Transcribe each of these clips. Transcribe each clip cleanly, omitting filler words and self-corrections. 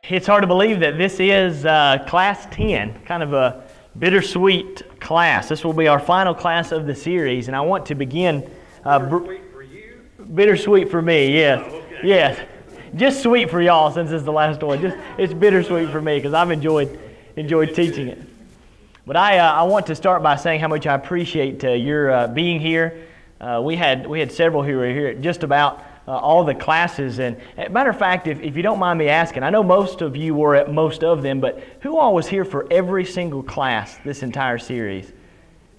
It's hard to believe that this is Class 10, kind of a bittersweet class. This will be our final class of the series, and I want to begin... bittersweet for you? Bittersweet for me, yes. Oh, okay. Yes. Just sweet for y'all since it's the last one. It's bittersweet for me because I've enjoyed teaching it. But I want to start by saying how much I appreciate your being here. We had several who were here at just about all the classes. And matter of fact, if you don't mind me asking, I know most of you were at most of them, but who all was here for every single class this entire series?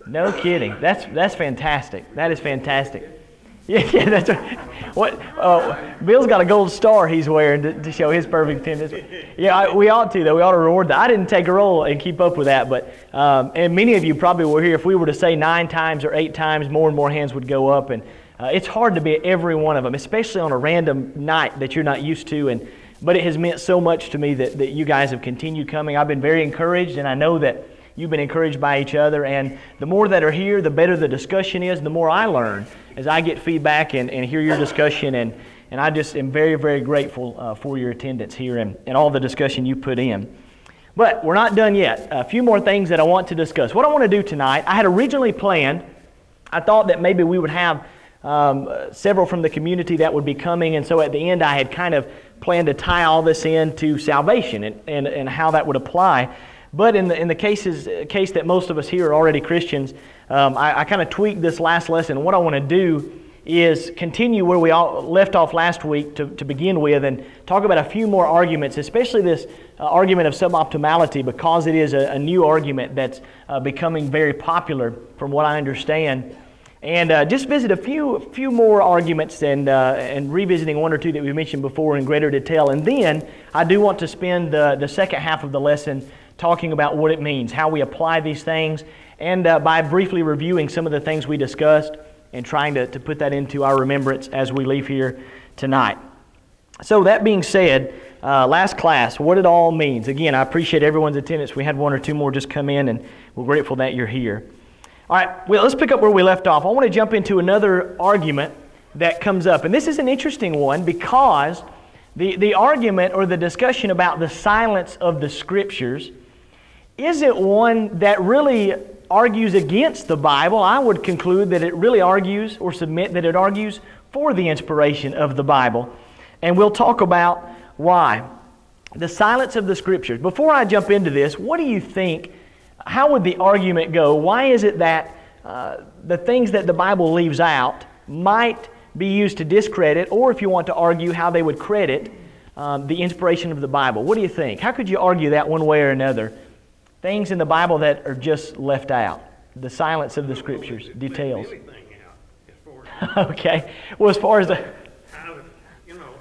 No kidding. That's fantastic. That is fantastic. Yeah, that's right. What Bill's got a gold star he's wearing to show his perfect attendance. Yeah, we ought to though. We ought to reward that. I didn't take a roll and keep up with that, but and many of you probably were here. If we were to say 9 times or 8 times, more and more hands would go up, and it's hard to be at every one of them, especially on a random night that you're not used to. But it has meant so much to me that you guys have continued coming. I've been very encouraged, and I know that you've been encouraged by each other, and the more that are here, the better the discussion is, the more I learn as I get feedback and hear your discussion, and I just am very, very grateful for your attendance here and all the discussion you put in. But we're not done yet. A few more things that I want to discuss. What I want to do tonight, I had originally planned, I thought that maybe we would have several from the community that would be coming, and so at the end I had kind of planned to tie all this into salvation and how that would apply. But in the case that most of us here are already Christians, I kind of tweaked this last lesson. What I want to do is continue where we all left off last week to begin with and talk about a few more arguments, especially this argument of suboptimality, because it is a new argument that's becoming very popular from what I understand. And just visit a few more arguments and revisiting one or two that we mentioned before in greater detail. And then I do want to spend the second half of the lesson talking about what it means, how we apply these things, and by briefly reviewing some of the things we discussed and trying to put that into our remembrance as we leave here tonight. So that being said, last class, what it all means. Again, I appreciate everyone's attendance. We had 1 or 2 more just come in, and we're grateful that you're here. All right, well, let's pick up where we left off. I want to jump into another argument that comes up, and this is an interesting one because the argument or the discussion about the silence of the Scriptures isn't one that really argues against the Bible. I would conclude that it really argues or submit that it argues for the inspiration of the Bible. And we'll talk about why. The silence of the Scriptures. Before I jump into this, what do you think, how would the argument go? Why is it that the things that the Bible leaves out might be used to discredit, or if you want to argue how they would credit the inspiration of the Bible? What do you think? How could you argue that one way or another? Things in the Bible that are just left out. The silence of the Scriptures, details. Okay. Well, as far as the...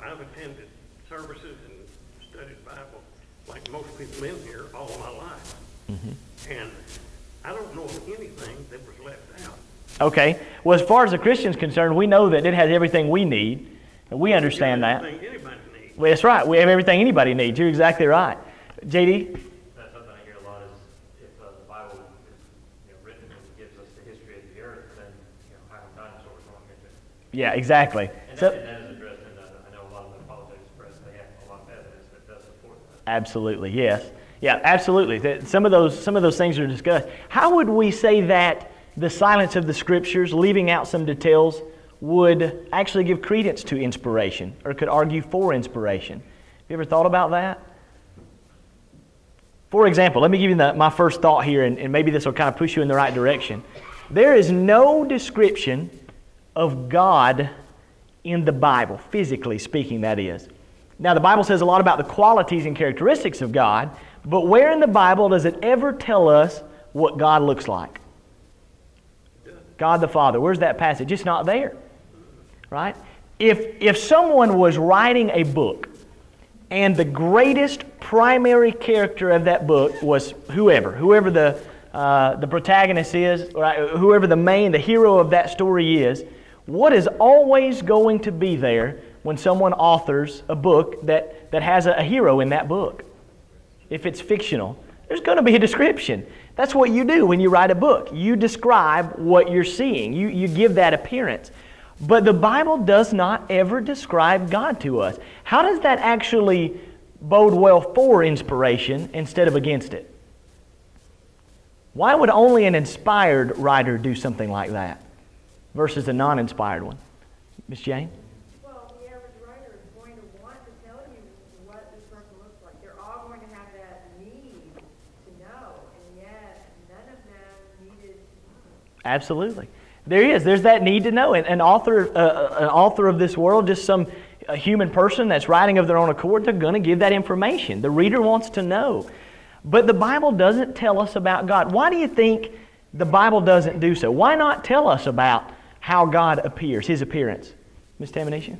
I've attended services and studied Bible like most people in here all my life. Mm-hmm. And I don't know of anything that was left out. Okay. Well, as far as the Christian's concerned, we know that it has everything we need. And we understand that. Everything anybody needs. Well, that's right. We have everything anybody needs. You're exactly right. J.D.? Yeah, exactly. And that is addressed in I know a lot of the apologetics press, they have a lot of evidence that does support that. Absolutely, yes. Yeah, absolutely. Some of those things are discussed. How would we say that the silence of the Scriptures, leaving out some details, would actually give credence to inspiration or could argue for inspiration? Have you ever thought about that? For example, let me give you my first thought here, and maybe this will kind of push you in the right direction. There is no description of God in the Bible, physically speaking, that is. Now, the Bible says a lot about the qualities and characteristics of God, but where in the Bible does it ever tell us what God looks like? God the Father. Where's that passage? It's not there, right? If someone was writing a book and the greatest primary character of that book was whoever the protagonist is, right? Whoever the hero of that story is, what is always going to be there when someone authors a book that has a hero in that book? If it's fictional, there's going to be a description. That's what you do when you write a book. You describe what you're seeing. You give that appearance. But the Bible does not ever describe God to us. How does that actually bode well for inspiration instead of against it? Why would only an inspired writer do something like that versus a non-inspired one? Miss Jane? Well, the average writer is going to want to tell you what this person looks like. They're all going to have that need to know, and yet none of them needed. Absolutely. There is. There's that need to know. And an author of this world, just some a human person that's writing of their own accord, they're going to give that information. The reader wants to know. But the Bible doesn't tell us about God. Why do you think the Bible doesn't do so? Why not tell us about how God appears, His appearance? Ms. Tamanation?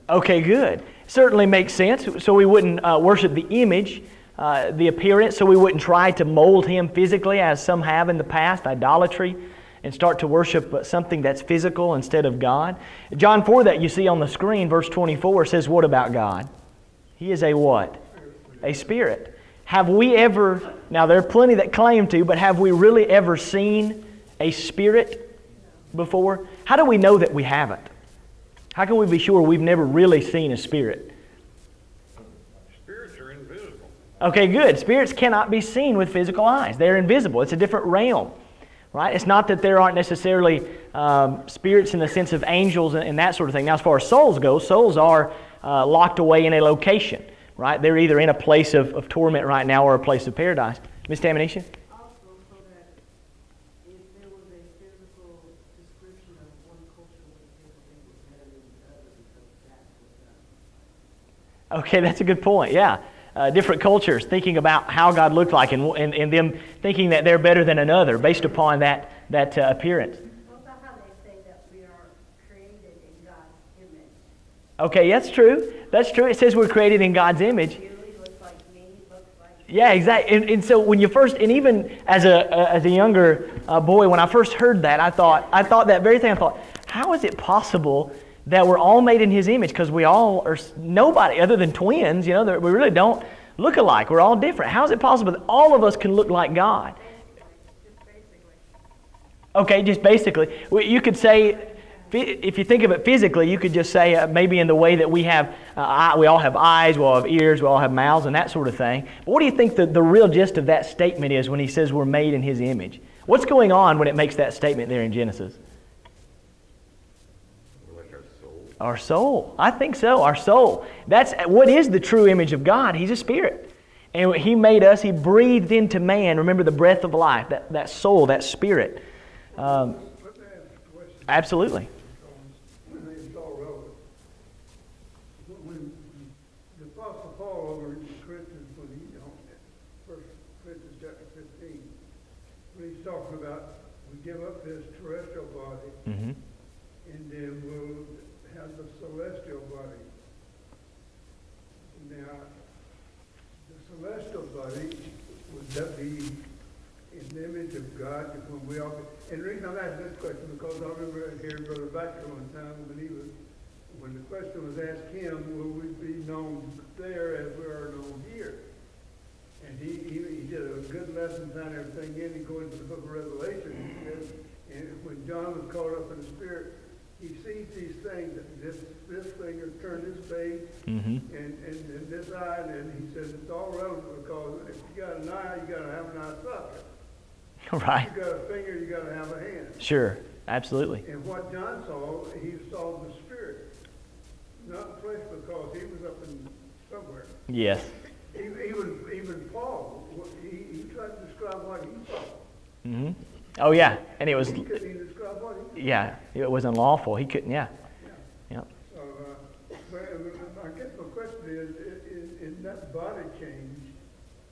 Okay, good. Certainly makes sense. So we wouldn't worship the image, the appearance, so we wouldn't try to mold Him physically as some have in the past, idolatry, and start to worship something that's physical instead of God. John 4 that you see on the screen, verse 24, says what about God? He is a what? A spirit. Have we ever, now there are plenty that claim to, but have we really ever seen a spirit before? How do we know that we haven't? How can we be sure we've never really seen a spirit? Spirits are invisible. Okay, good. Spirits cannot be seen with physical eyes. They're invisible. It's a different realm. Right? It's not that there aren't necessarily spirits in the sense of angels and that sort of thing. Now, as far as souls go, souls are locked away in a location. Right? They're either in a place of torment right now or a place of paradise. Ms. Tamanation? Also, so that if there was a physical description of one culture would feel they were better than the other because that's what Okay, that's a good point. Yeah. Different cultures thinking about how God looked like and them thinking that they're better than another based upon that appearance. Also how they say that we are created in God's image. Okay, that's true. That's true. It says we're created in God's image. Julie looks like me, looks like Yeah, exactly. And so when you first, and even as a younger boy, when I first heard that, I thought that very thing. I thought, how is it possible that we're all made in His image? Because we all are, nobody other than twins, we really don't look alike. We're all different. How is it possible that all of us can look like God? just basically. Okay, just basically. You could say, if you think of it physically, you could just say maybe in the way that we have, we all have eyes, we all have ears, we all have mouths, and that sort of thing. But what do you think the real gist of that statement is when He says we're made in His image? What's going on when it makes that statement there in Genesis? Our soul. I think so, our soul. That's what is the true image of God. He's a spirit. And He made us, He breathed into man, remember the breath of life, that soul, that spirit. Absolutely. It's all relevant. When the Apostle Paul over in Corinthians, when he, First Corinthians chapter 15, when he's talking about we give up this terrestrial body, and then we'll have the celestial body. Now, the celestial body, would that be in the image of God when we all? And the reason I'm asking this question because I remember hearing Brother Baxter one time when the question was asked him, will we be known there as we are known here? And he did a good lesson, tying everything in. He goes into the book of Revelation. He says, and when John was caught up in the Spirit, he sees these things. This thing has turned this page, and this eye, and he says it's all relevant because if you got an eye, you got to have an eye socket. Right. You got a finger, you got to have a hand. Sure, absolutely. And what John saw, he saw the Spirit, not the flesh, because he was up in somewhere. Yes. Even Paul, he tried to describe what he saw. Oh yeah, and it was. He couldn't even describe what he saw. Yeah, it was unlawful. He couldn't. Yeah. Yep. So, I guess my question is, in that body change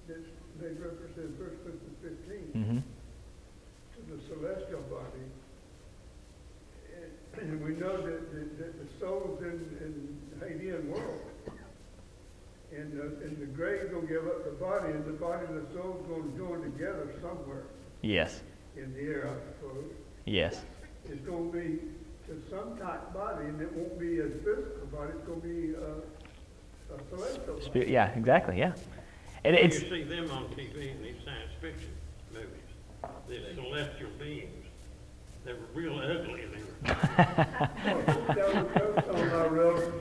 that they represent in 1 Corinthians 15, to the celestial body, and we know that the soul's in the Hadean world, and the grave's going to give up the body, and the body and the soul's going to join together somewhere. Yes. In the air, I suppose. Yes. It's going to be some type body, and it won't be a physical body. It's going to be a celestial body. Yeah, exactly. Yeah. And it's. You see them on TV in these science fiction movies. These celestial beings. They were real ugly, and they were. That was our relatives.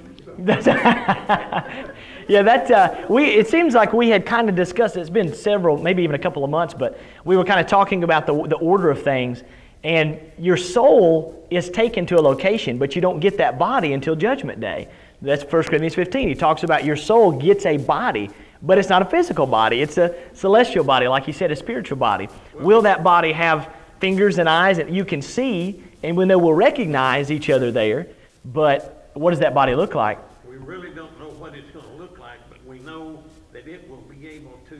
Yeah, it seems like we had kind of discussed, it's been several, maybe even a couple of months, but we were kind of talking about the order of things, and your soul is taken to a location, but you don't get that body until Judgment Day. That's 1 Corinthians 15. He talks about your soul gets a body, but it's not a physical body. It's a celestial body, like you said, a spiritual body. Will that body have fingers and eyes that you can see, and when they will recognize each other there, but what does that body look like? We really don't know what it's going to look like, but we know that it will be able to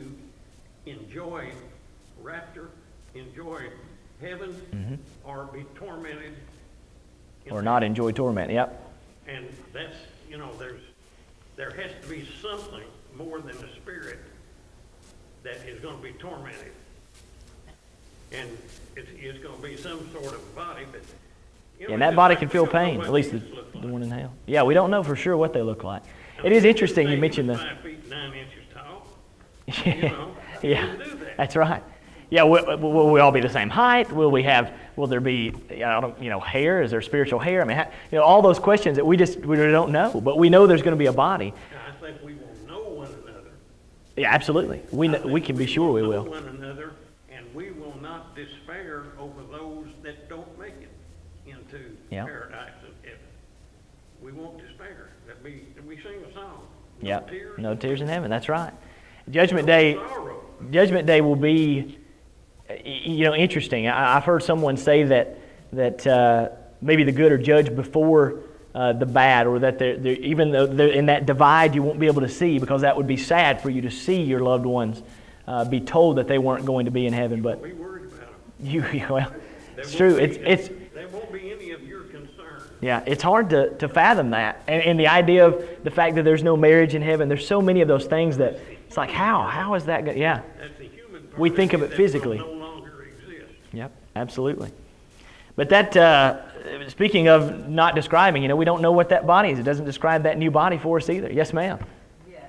enjoy rapture, enjoy heaven, or be tormented. Or not enjoy torment, yep. And that's, there has to be something more than the spirit that is going to be tormented. And it's going to be some sort of body that... And that body can feel pain, at least the one in hell. Yeah, we don't know for sure what they look like. It is interesting you mentioned the... 5 feet 9 inches tall. Yeah, that's right. Yeah, will we all be the same height? Will there be, hair? Is there spiritual hair? I mean, all those questions that we really don't know. But we know there's going to be a body. I think we will know one another. Yeah, absolutely. We can be sure we will. Know one another, and we will not despair over those that don't make it into paradise and heaven. We won't despair. We sing a song. No tears in heaven. That's right. Judgment Day will be, interesting. I've heard someone say that maybe the good are judged before the bad, or that even though they're in that divide, you won't be able to see, because that would be sad for you to see your loved ones be told that they weren't going to be in heaven. But be worried about them. Well, it's true. There won't be any of your concern. Yeah, it's hard to fathom that, and the idea of the fact that there's no marriage in heaven. There's so many of those things that it's like, how is that? Yeah, that's the human part. We think of it physically. No longer exists. Yep, absolutely. But that, speaking of not describing, we don't know what that body is. It doesn't describe that new body for us either. Yes, ma'am. Yeah,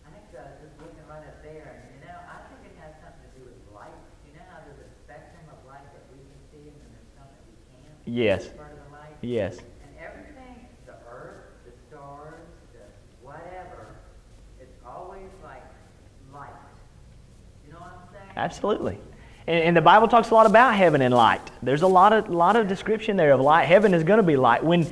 I think just looking right up there, and I think it has something to do with light. You know how there's a spectrum of light that we can see, and then there's some that we can't? Yes. Part of the light? Yes. And everything, the earth, the stars, the whatever, it's always like light. You know what I'm saying? Absolutely. And the Bible talks a lot about heaven and light. There's a lot of description there of light. Heaven is going to be light. When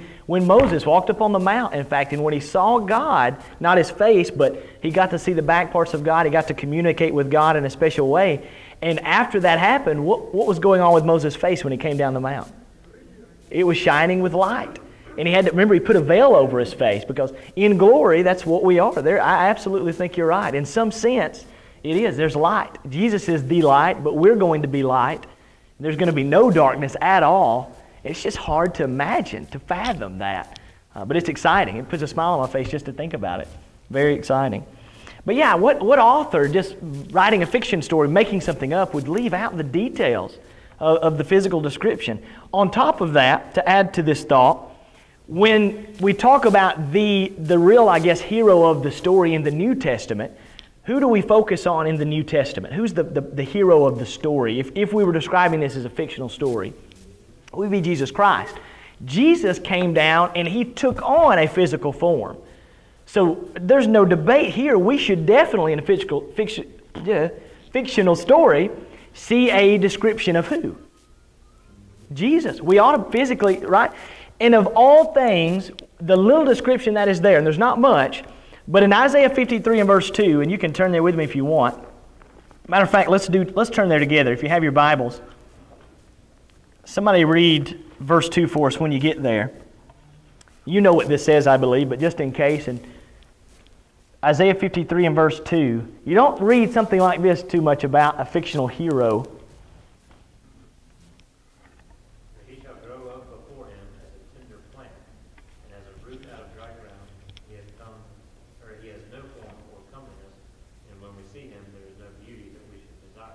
Moses walked up on the mount, in fact, and when he saw God, not his face, but he got to see the back parts of God, he got to communicate with God in a special way. And after that happened, what was going on with Moses' face when he came down the mount? It was shining with light. And he put a veil over his face, because in glory, that's what we are. I absolutely think you're right. In some sense, it is. There's light. Jesus is the light, but we're going to be light. There's going to be no darkness at all. It's just hard to imagine, to fathom that. But it's exciting. It puts a smile on my face just to think about it. Very exciting. But yeah, what author, just writing a fiction story, making something up, would leave out the details of the physical description? On top of that, to add to this thought, when we talk about the real, hero of the story in the New Testament, who do we focus on in the New Testament? Who's the hero of the story? If we were describing this as a fictional story, it would be Jesus Christ. Jesus came down and he took on a physical form. So there's no debate here. We should definitely, in a fictional story, see a description of who? Jesus. We ought to physically, right? And of all things, the little description that is there, and there's not much, but in Isaiah 53 and verse 2, and you can turn there with me if you want. Matter of fact, let's turn there together if you have your Bibles. Somebody read verse 2 for us when you get there. You know what this says, I believe, but just in case. And Isaiah 53 and verse 2. You don't read something like this too much about a fictional hero. He shall grow up before him as a tender plant, and as a root out of dry ground. He has no form or comeliness, and when we see him, there is no beauty that we should desire.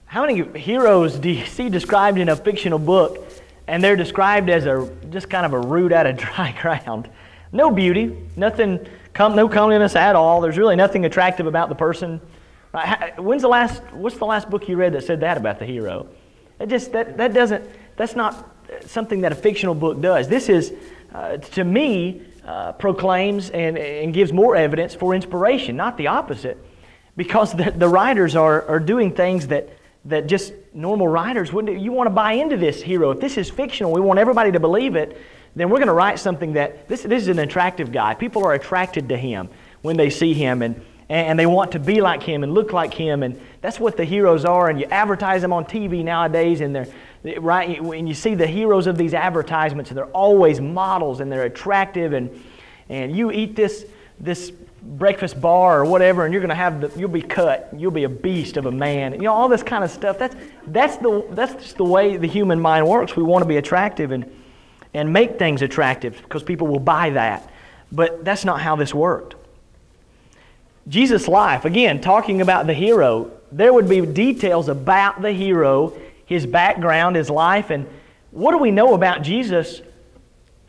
How many heroes do you see described in a fictional book, and they're described as just kind of a root out of dry ground? No beauty, nothing, no comeliness at all. There's really nothing attractive about the person. What's the last book you read that said that about the hero? That's not something that a fictional book does. This is to me, proclaims and gives more evidence for inspiration, not the opposite. Because the writers are doing things that just normal writers wouldn't do. You want to buy into this hero. If this is fictional, we want everybody to believe it, then we're going to write something that, this is an attractive guy. People are attracted to him when they see him, and they want to be like him and look like him, and that's what the heroes are, and you advertise them on TV nowadays, and they're right, when you see the heroes of these advertisements, and they're always models, and they're attractive, and you eat this breakfast bar or whatever, and you're going to have you'll be cut, you'll be a beast of a man, all this kind of stuff. That's just the way the human mind works. We want to be attractive and make things attractive because people will buy that. But that's not how this worked. Jesus' life, again, talking about the hero, there would be details about the hero, his background, his life, and what do we know about Jesus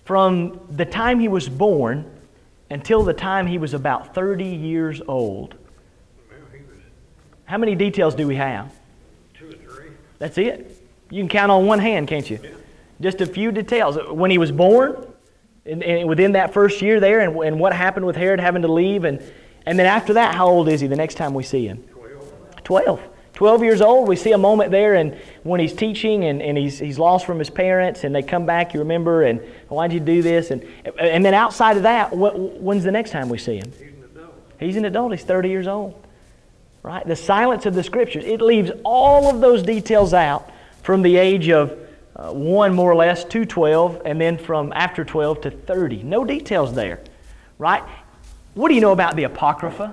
from the time he was born until the time he was about 30 years old? Well, he was How many details do we have? 2 or 3. That's it. You can count on one hand, can't you? Yeah. Just a few details. When he was born, and within that first year there, and what happened with Herod having to leave, and then after that, how old is he the next time we see him? 12. 12 years old. We see a moment there, and when he's teaching, and he's lost from his parents, and they come back, you remember, and why'd you do this? And then outside of that, when's the next time we see him? He's an adult. He's an adult. He's 30 years old. Right? The silence of the Scriptures. It leaves all of those details out from the age of 1 more or less to 12, and then from after 12 to 30. No details there. Right? What do you know about the Apocrypha?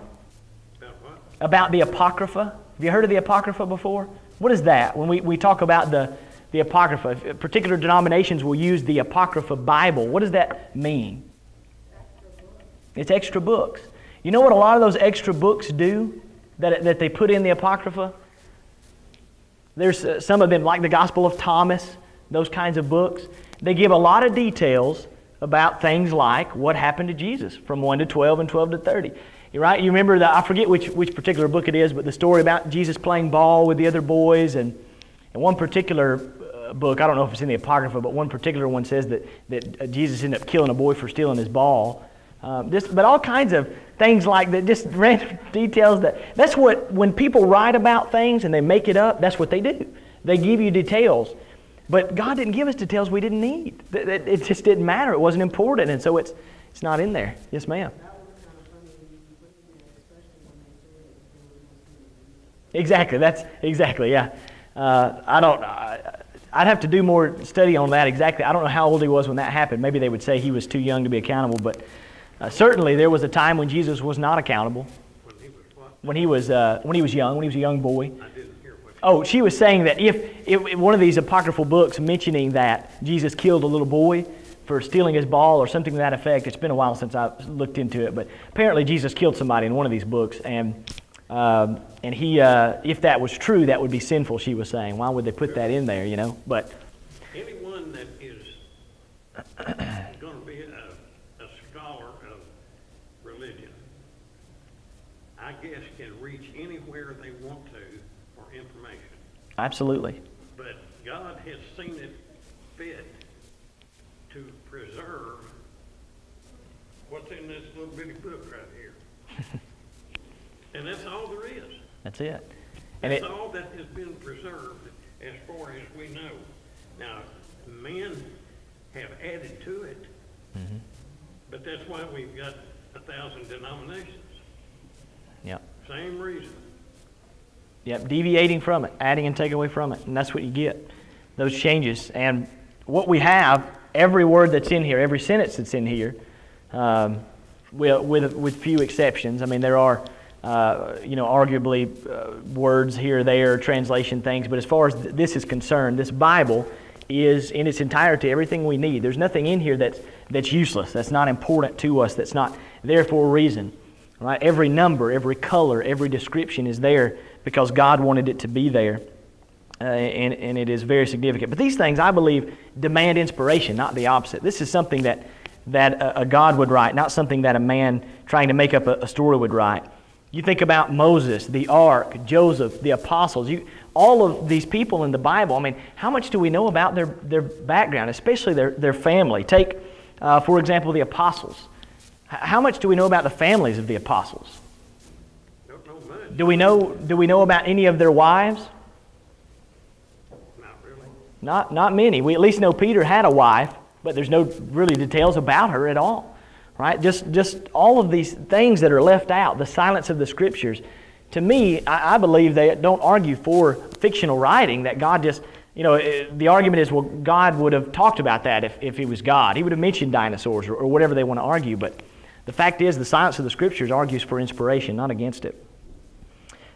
About what? About the Apocrypha? Have you heard of the Apocrypha before? What is that? When we talk about the Apocrypha, particular denominations will use the Apocrypha Bible. What does that mean? It's extra books. You know what a lot of those extra books do that they put in the Apocrypha? There's some of them, like the Gospel of Thomas, those kinds of books. They give a lot of details about things like what happened to Jesus from 1 to 12 and 12 to 30. You're right? You remember, I forget which particular book it is, but the story about Jesus playing ball with the other boys, and one particular book, I don't know if it's in the Apocrypha, but one particular one says that Jesus ended up killing a boy for stealing his ball. But all kinds of things like that, just random details. That's what, when people write about things and they make it up, that's what they do. They give you details. But God didn't give us details we didn't need. It just didn't matter. It wasn't important, and so it's not in there. Yes, ma'am. That was kind of funny when you put it there, especially when they said it was Exactly. That's exactly. Yeah. I'd have to do more study on that exactly. I don't know how old he was when that happened. Maybe they would say he was too young to be accountable, but certainly there was a time when Jesus was not accountable. When he was what? When he was young. When he was a young boy. I didn't hear what you Oh, she was saying that if one of these apocryphal books mentioning that Jesus killed a little boy for stealing his ball or something to that effect, it's been a while since I looked into it, but apparently Jesus killed somebody in one of these books, and he, if that was true, that would be sinful, she was saying. Why would they put that in there, But Anyone that is going to be a scholar of religion, I guess, can reach anywhere they want to for information. absolutely. But God has seen it fit to preserve what's in this little bitty book right here. And that's all there is. That's it. That's all that has been preserved as far as we know. Now, men have added to it, but that's why we've got 1,000 denominations. Yep. Same reason. Yep, deviating from it, adding and taking away from it, and that's what you get, those changes. And what we have, every word that's in here, every sentence that's in here, with few exceptions. I mean, there are, arguably words here or there, translation things, but as far as this is concerned, this Bible is in its entirety everything we need. There's nothing in here that's useless, that's not important to us, that's not there for a reason. Right? Every number, every color, every description is there because God wanted it to be there, and it is very significant. But these things, I believe, demand inspiration, not the opposite. This is something that a God would write, not something that a man trying to make up a story would write. You think about Moses, the Ark, Joseph, the apostles, all of these people in the Bible. I mean, how much do we know about their background, especially their family? Take For example, the apostles. How much do we know about the families of the apostles? Don't know much. Do we know about any of their wives? Not really. Not many. We at least know Peter had a wife, but there's no really details about her at all. Right? Just all of these things that are left out, the silence of the Scriptures. To me, I believe they don't argue for fictional writing, that God just, the argument is, well, God would have talked about that if He was God. He would have mentioned dinosaurs or whatever they want to argue. But the fact is, the silence of the Scriptures argues for inspiration, not against it.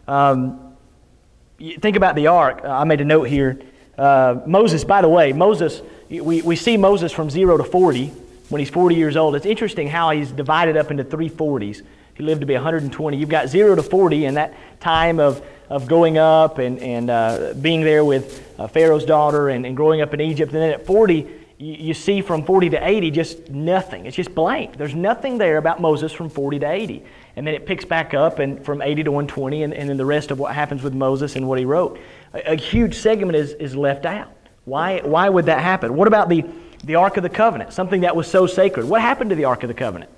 Think about the ark. I made a note here. Moses, by the way, we see Moses from 0 to 40 when he's 40 years old. It's interesting how he's divided up into 3 40s. He lived to be 120. You've got 0 to 40 in that time of growing up and being there with Pharaoh's daughter and growing up in Egypt. And then at 40, you see from 40 to 80 just nothing. It's just blank. There's nothing there about Moses from 40 to 80. And then it picks back up and from 80 to 120 and then the rest of what happens with Moses and what he wrote. A huge segment is left out. Why would that happen? What about the Ark of the Covenant, something that was so sacred? What happened to the Ark of the Covenant?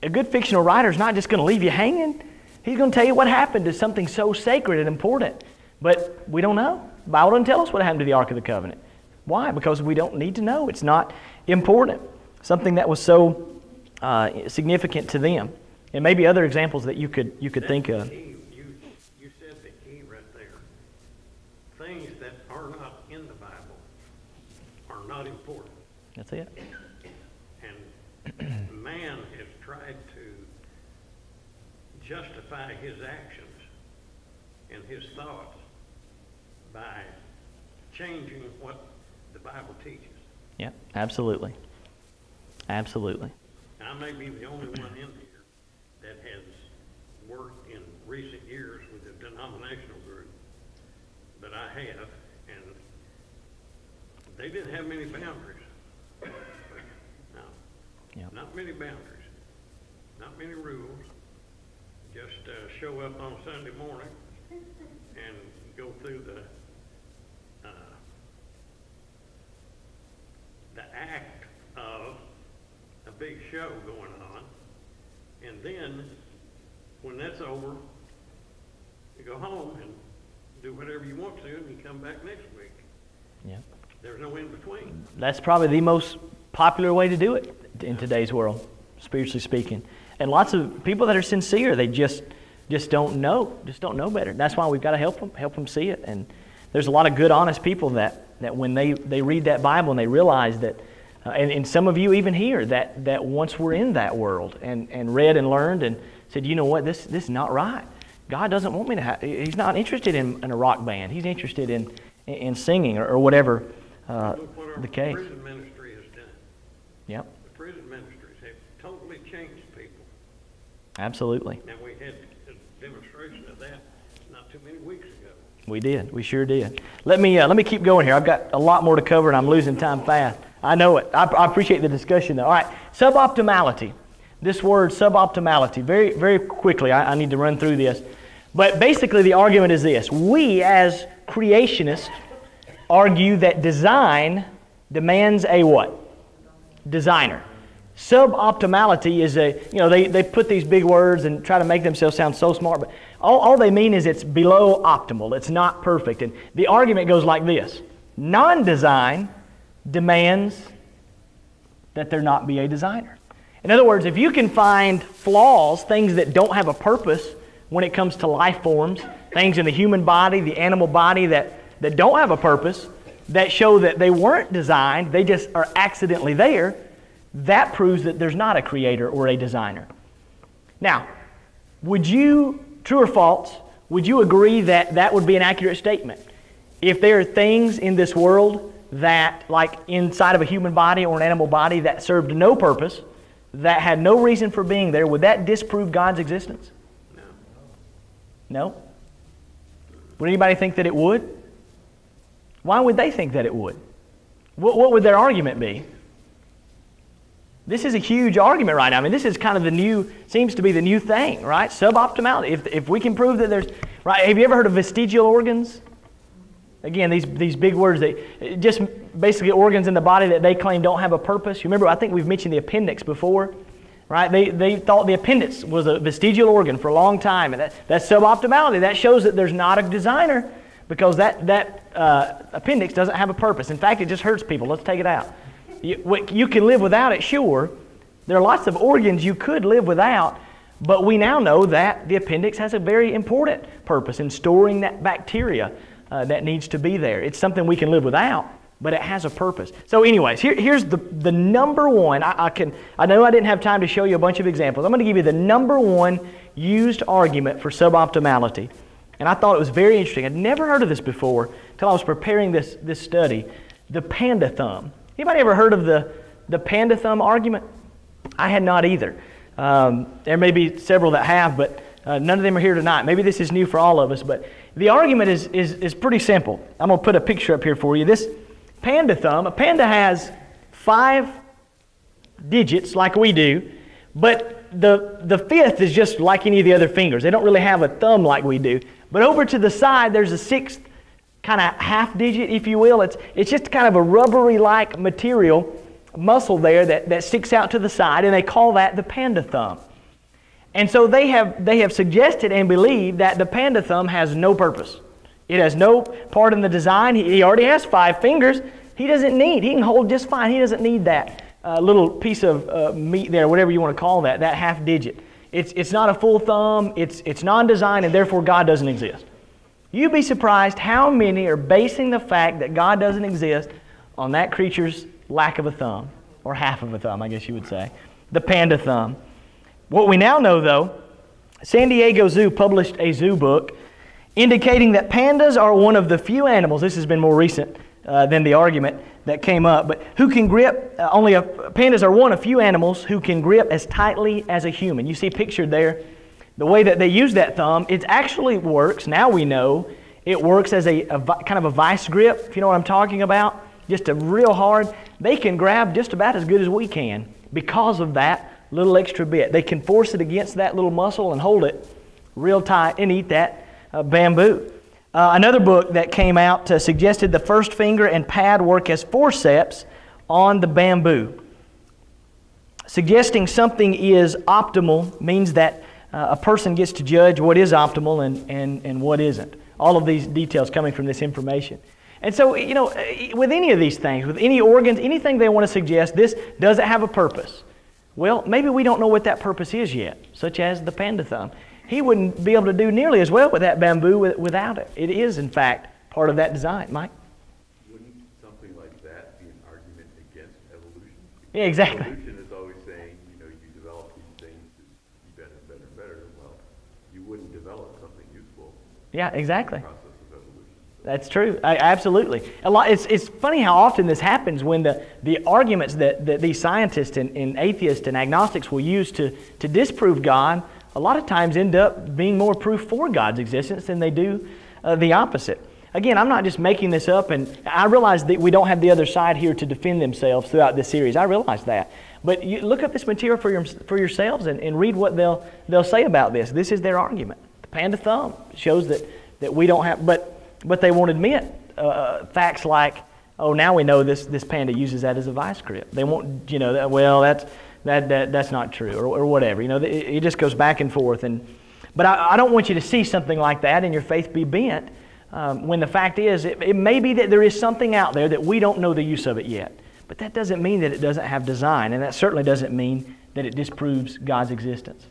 A good fictional writer is not just going to leave you hanging. He's going to tell you what happened to something so sacred and important. But we don't know. The Bible doesn't tell us what happened to the Ark of the Covenant. Why? Because we don't need to know. It's not important. Something that was so significant to them. And maybe other examples that you could think of. Key. You said the key right there. Things that are not in the Bible are not important. That's it. And man has tried to justify his actions and his thoughts by changing what the Bible teaches. Yeah, absolutely. Absolutely. I may be the only one in here that has worked in recent years with a denominational group, but I have, and they didn't have many boundaries. No, Yep. not many boundaries, not many rules. Just show up on Sunday morning and go through the act of a big show going on, and then when that's over, you go home and do whatever you want to, and you come back next week. Yeah. There's no in between. That's probably the most popular way to do it in today's world, spiritually speaking. And lots of people that are sincere, they just don't know better. That's why we've got to help them see it. And there's a lot of good, honest people that when they read that Bible and they realize that, and some of you even here, that once were in that world and read and learned and said, you know what, this is not right. God doesn't want me to He's not interested in a rock band. He's interested in singing or whatever the case. The prison ministry has done. Yep. The prison ministries have totally changed people. Absolutely. And we had a demonstration of that not too many weeks ago. We did. We sure did. Let me keep going here. I've got a lot more to cover, and I'm losing time fast. I know it. I appreciate the discussion, though. All right. Suboptimality. This word, suboptimality. Very, very quickly, I need to run through this. But basically, the argument is this. We, as creationists, argue that design demands a what? Designer. Suboptimality is they put these big words and try to make themselves sound so smart, but all they mean is it's below optimal. It's not perfect. And the argument goes like this. Non-design demands that there not be a designer. In other words, if you can find flaws, things that don't have a purpose when it comes to life forms, things in the human body, the animal body that don't have a purpose, that show that they weren't designed, they just are accidentally there, that proves that there's not a creator or a designer. Now, would you, true or false, would you agree that that would be an accurate statement? If there are things in this world that, like inside of a human body or an animal body, that served no purpose, that had no reason for being there, would that disprove God's existence? No. No? Would anybody think that it would? Why would they think that it would? What would their argument be? This is a huge argument right now. I mean, this is kind of seems to be the new thing, right? Suboptimality. If we can prove that there's, right? Have you ever heard of vestigial organs? Again, these big words, they just basically organs in the body that they claim don't have a purpose. You remember, I think we've mentioned the appendix before, right? They thought the appendix was a vestigial organ for a long time, and that's suboptimality. That shows that there's not a designer, because that appendix doesn't have a purpose. In fact, it just hurts people. Let's take it out. You can live without it, sure. There are lots of organs you could live without, but we now know that the appendix has a very important purpose in storing that bacteria that needs to be there. It's something we can live without, but it has a purpose. So anyways, here's the number one. I know I didn't have time to show you a bunch of examples. I'm going to give you the number one used argument for suboptimality. And I thought it was very interesting. I'd never heard of this before until I was preparing this study. The panda thumb. Anybody ever heard of the panda thumb argument? I had not either. There may be several that have, but none of them are here tonight. Maybe this is new for all of us, but the argument is pretty simple. I'm going to put a picture up here for you. This panda thumb, a panda has 5 digits like we do, but the fifth is just like any of the other fingers. They don't really have a thumb like we do. But over to the side, there's a 6th kind of half digit, if you will. It's just kind of a rubbery-like material, muscle there that sticks out to the side, and they call that the panda thumb. And so they have suggested and believed that the panda thumb has no purpose. It has no part in the design. He already has 5 fingers. He can hold just fine. He doesn't need that little piece of meat there, whatever you want to call that half digit. It's not a full thumb. It's non-design, and therefore God doesn't exist. You'd be surprised how many are basing the fact that God doesn't exist on that creature's lack of a thumb, or half of a thumb, I guess you would say, the panda thumb. What we now know, though, San Diego Zoo published a zoo book indicating that pandas are one of the few animals, this has been more recent than the argument that came up, but who can grip, pandas are one of few animals who can grip as tightly as a human. You see pictured there, the way that they use that thumb, it actually works, now we know, it works as a kind of a vice grip, if you know what I'm talking about, just a real hard. They can grab just about as good as we can because of that little extra bit. They can force it against that little muscle and hold it real tight and eat that bamboo. Another book that came out suggested the first finger and pad work as forceps on the bamboo. Suggesting something is optimal means that a person gets to judge what is optimal and what isn't. All of these details coming from this information. And so, you know, with any of these things, with any organs, anything they want to suggest, this doesn't have a purpose. Well, maybe we don't know what that purpose is yet, such as the panda thumb. He wouldn't be able to do nearly as well with that bamboo without it. It is, in fact, part of that design. Mike? Wouldn't something like that be an argument against evolution? Yeah, exactly. Evolution is always saying, you know, you develop these things to be better and better and better. Well, you wouldn't develop something useful. Yeah, exactly. In the process of evolution. That's true. Absolutely. It's funny how often this happens when the arguments that these scientists and atheists and agnostics will use to disprove God a lot of times end up being more proof for God's existence than they do the opposite. Again, I'm not just making this up, and I realize that we don't have the other side here to defend themselves throughout this series. I realize that. But you look up this material for yourselves and read what they'll say about this. This is their argument. The panda thumb shows that we don't have, but they won't admit facts like, oh, now we know this panda uses that as a vice grip. They won't, you know, well, that's not true, or whatever. You know, it just goes back and forth. But I don't want you to see something like that and your faith be bent when the fact is it may be that there is something out there that we don't know the use of it yet. But that doesn't mean that it doesn't have design, and that certainly doesn't mean that it disproves God's existence.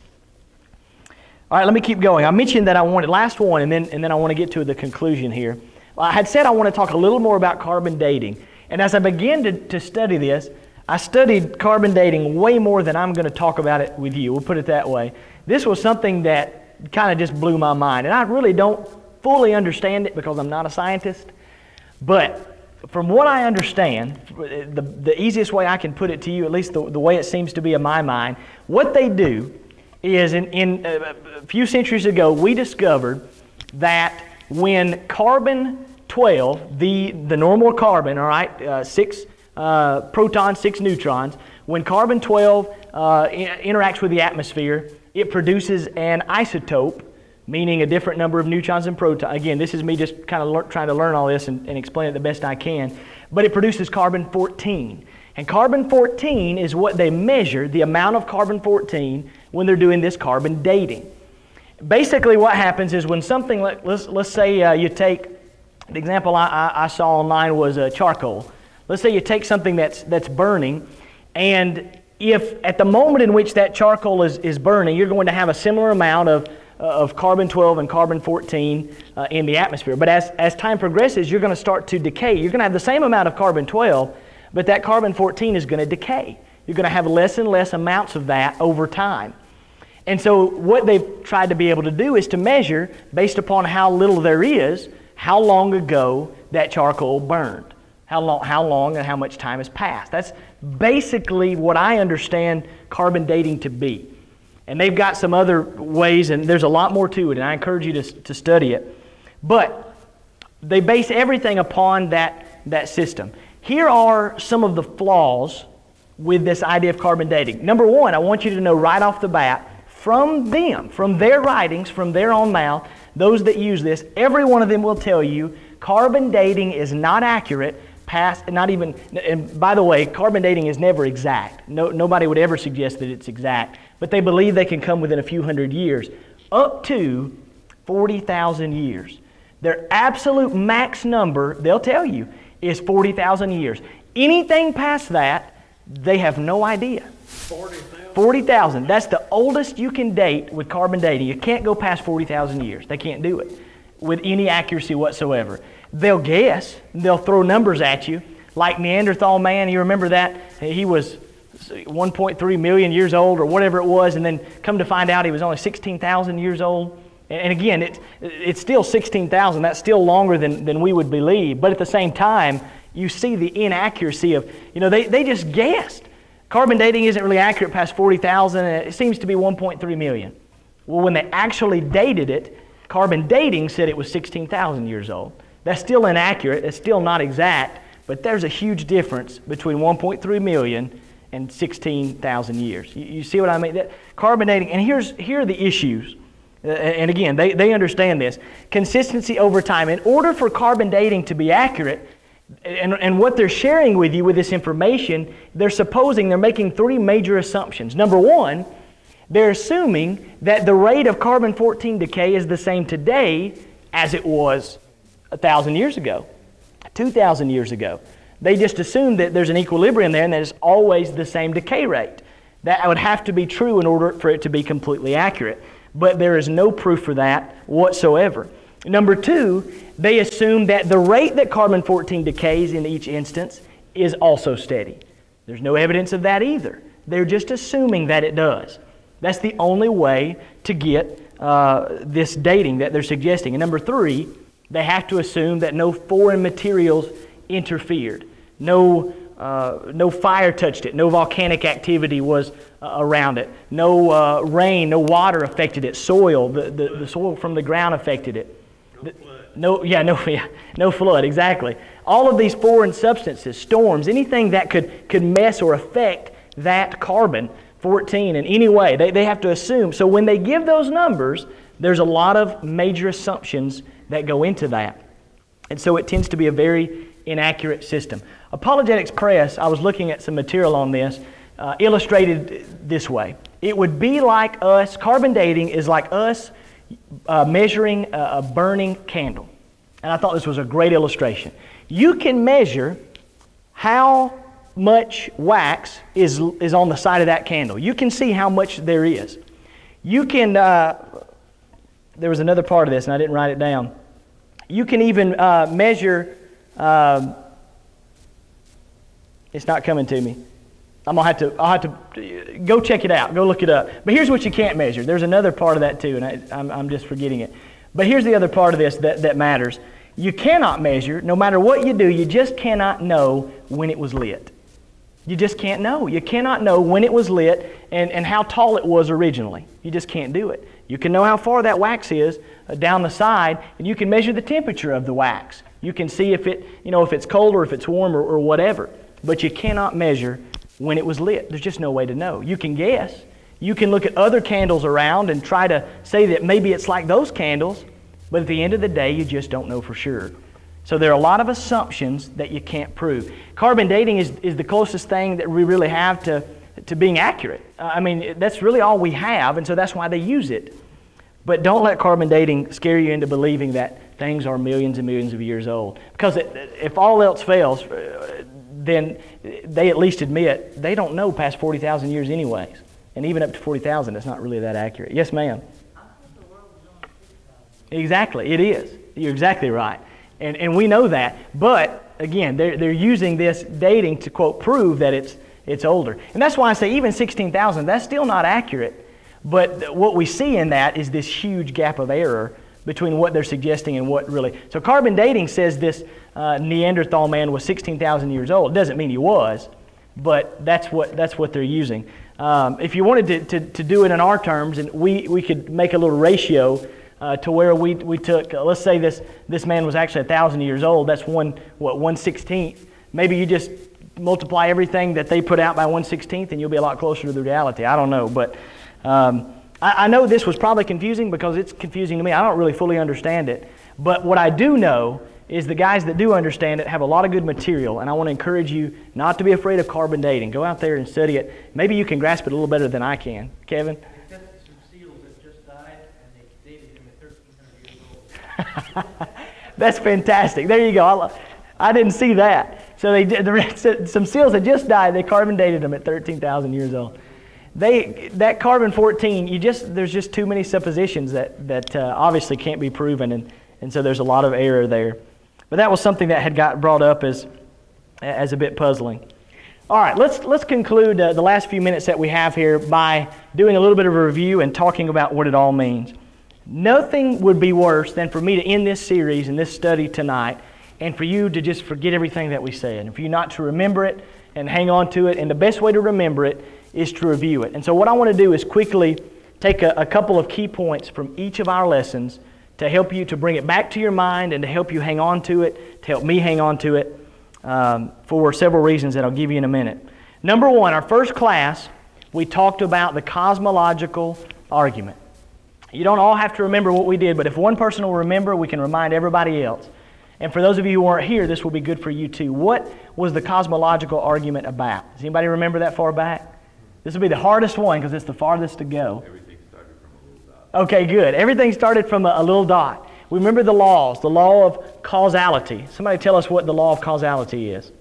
All right, let me keep going. I mentioned that I wanted, last one, and then I want to get to the conclusion here. I had said I want to talk a little more about carbon dating. And as I began to study this, I studied carbon dating way more than I'm going to talk about it with you. We'll put it that way. This was something that kind of just blew my mind. And I really don't fully understand it because I'm not a scientist. But from what I understand, the easiest way I can put it to you, at least the way it seems to be in my mind, what they do is in a few centuries ago, we discovered that when carbon-12, the normal carbon, all right, 6 protons, 6 neutrons, when carbon-12 interacts with the atmosphere, it produces an isotope meaning a different number of neutrons and protons. Again, this is me just kind of trying to learn all this and explain it the best I can. But it produces carbon-14. And carbon-14 is what they measure, the amount of carbon-14, when they're doing this carbon dating. Basically what happens is when something, let's say you take, the example I saw online was charcoal. Let's say you take something that's burning, and if at the moment in which that charcoal is burning, you're going to have a similar amount of carbon-12 and carbon-14 in the atmosphere. But as time progresses, you're going to start to decay. You're going to have the same amount of carbon-12, but that carbon-14 is going to decay. You're going to have less and less amounts of that over time. And so what they've tried to be able to do is to measure, based upon how little there is, how long ago that charcoal burned. How long and how much time has passed. That's basically what I understand carbon dating to be. And they've got some other ways, and there's a lot more to it, and I encourage you to study it. But they base everything upon that system. Here are some of the flaws with this idea of carbon dating. Number one, I want you to know right off the bat, from their writings, from their own mouth, those that use this, every one of them will tell you carbon dating is not accurate, and by the way, carbon dating is never exact. Nobody would ever suggest that it's exact, but they believe they can come within a few hundred years, up to 40,000 years. Their absolute max number, they'll tell you, is 40,000 years. Anything past that, they have no idea. 40,000. That's the oldest you can date with carbon dating. You can't go past 40,000 years. They can't do it with any accuracy whatsoever. They'll guess. They'll throw numbers at you. Like Neanderthal man, you remember that? He was 1.3 million years old or whatever it was, and then come to find out he was only 16,000 years old. And again, it's still 16,000. That's still longer than we would believe. But at the same time, you see the inaccuracy of, they just guessed. Carbon dating isn't really accurate past 40,000, and it seems to be 1.3 million. Well, when they actually dated it, carbon dating said it was 16,000 years old. That's still inaccurate. It's still not exact, but there's a huge difference between 1.3 million and 16,000 years. You see what I mean? Carbon dating, and here are the issues. And again, they understand this. Consistency over time. In order for carbon dating to be accurate, and what they're sharing with you with this information, they're making three major assumptions. Number one, they're assuming that the rate of carbon-14 decay is the same today as it was 1,000 years ago, 2,000 years ago. They just assume that there's an equilibrium there and that it's always the same decay rate. That would have to be true in order for it to be completely accurate. But there is no proof for that whatsoever. Number two, they assume that the rate that carbon-14 decays in each instance is also steady. There's no evidence of that either. They're just assuming that it does. That's the only way to get this dating that they're suggesting. And number three, they have to assume that no foreign materials interfered. No fire touched it. No volcanic activity was around it. No rain, no water affected it. Soil, the soil from the ground affected it. No flood, exactly. All of these foreign substances, storms, anything that could mess or affect that carbon-14 in any way, they have to assume. So when they give those numbers, there's a lot of major assumptions that go into that. And so it tends to be a very inaccurate system. Apologetics Press, I was looking at some material on this, illustrated this way. It would be like us, carbon dating is like us measuring a burning candle. And I thought this was a great illustration. You can measure how much wax is on the side of that candle. You can see how much there is. You can, there was another part of this and I didn't write it down. You can even measure, it's not coming to me. I'll have to go check it out, go look it up. But here's what you can't measure. There's another part of that too, and I'm just forgetting it. But here's the other part of this that matters. You cannot measure, no matter what you do, you just cannot know when it was lit. You just can't know. You cannot know when it was lit and how tall it was originally. You just can't do it. You can know how far that wax is down the side, and you can measure the temperature of the wax. You can see if it's cold or if it's warm or whatever. But you cannot measure when it was lit. There's just no way to know. You can guess. You can look at other candles around and try to say that maybe it's like those candles, but at the end of the day, you just don't know for sure. So there are a lot of assumptions that you can't prove. Carbon dating is the closest thing that we really have to being accurate. I mean, that's really all we have, and so that's why they use it. But don't let carbon dating scare you into believing that things are millions and millions of years old. Because if all else fails, then they at least admit they don't know past 40,000 years anyways. And even up to 40,000, it's not really that accurate. Yes, ma'am? I thought the world was only 6,000. Exactly, it is. You're exactly right. And we know that. But, again, they're using this dating to, quote, prove that it's older. And that's why I say even 16,000, that's still not accurate. But what we see in that is this huge gap of error between what they're suggesting and what really... So carbon dating says this Neanderthal man was 16,000 years old. It doesn't mean he was, but that's what they're using. If you wanted to do it in our terms, and we could make a little ratio to where we took, let's say this man was actually 1,000 years old. That's 1/16. Maybe you just multiply everything that they put out by 1/16 and you'll be a lot closer to the reality. I don't know, but I know this was probably confusing because it's confusing to me. I don't really fully understand it. But what I do know is the guys that do understand it have a lot of good material, and I want to encourage you not to be afraid of carbon dating. Go out there and study it. Maybe you can grasp it a little better than I can. Kevin? They tested some seals that just died, and they dated them at 1,300 years old. That's fantastic. There you go. I didn't see that. So they did some seals that just died. They carbon dated them at 13,000 years old. That carbon-14, there's just too many suppositions that obviously can't be proven, and so there's a lot of error there. But that was something that had got brought up as a bit puzzling. All right, let's conclude the last few minutes that we have here by doing a little bit of a review and talking about what it all means. Nothing would be worse than for me to end this series and this study tonight and for you to just forget everything that we said, and for you not to remember it and hang on to it. And the best way to remember it is to review it. And so what I want to do is quickly take a couple of key points from each of our lessons to help you to bring it back to your mind and to help you hang on to it, to help me hang on to it for several reasons that I'll give you in a minute. Number one, our first class, we talked about the cosmological argument. You don't all have to remember what we did, but if one person will remember, we can remind everybody else. And for those of you who weren't here, this will be good for you too. What was the cosmological argument about? Does anybody remember that far back? This will be the hardest one because it's the farthest to go. Everything started from a little dot. Okay, good. Everything started from a little dot. We remember the laws, the law of causality. Somebody tell us what the law of causality is.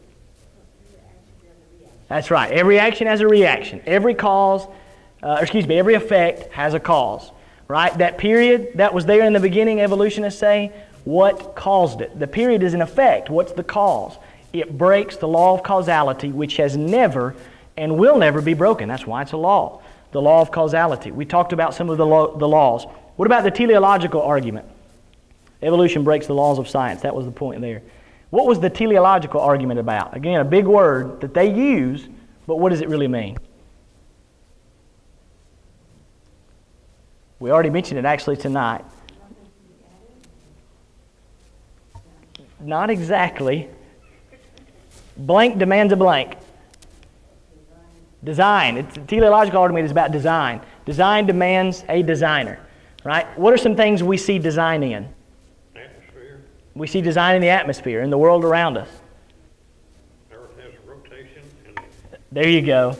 That's right. Every action has a reaction. Every every effect has a cause. Right? That period that was there in the beginning, evolutionists say, what caused it? The period is an effect. What's the cause? It breaks the law of causality, which has never and will never be broken. That's why it's a law. The law of causality. We talked about some of the laws. What about the teleological argument? Evolution breaks the laws of science. That was the point there. What was the teleological argument about? Again, a big word that they use, but what does it really mean? We already mentioned it actually tonight. Not exactly. Blank demands a blank. Design. It's a teleological argument is about design. Design demands a designer. Right? What are some things we see design in? Atmosphere. We see design in the atmosphere, in the world around us. Earth has a rotation and There you go.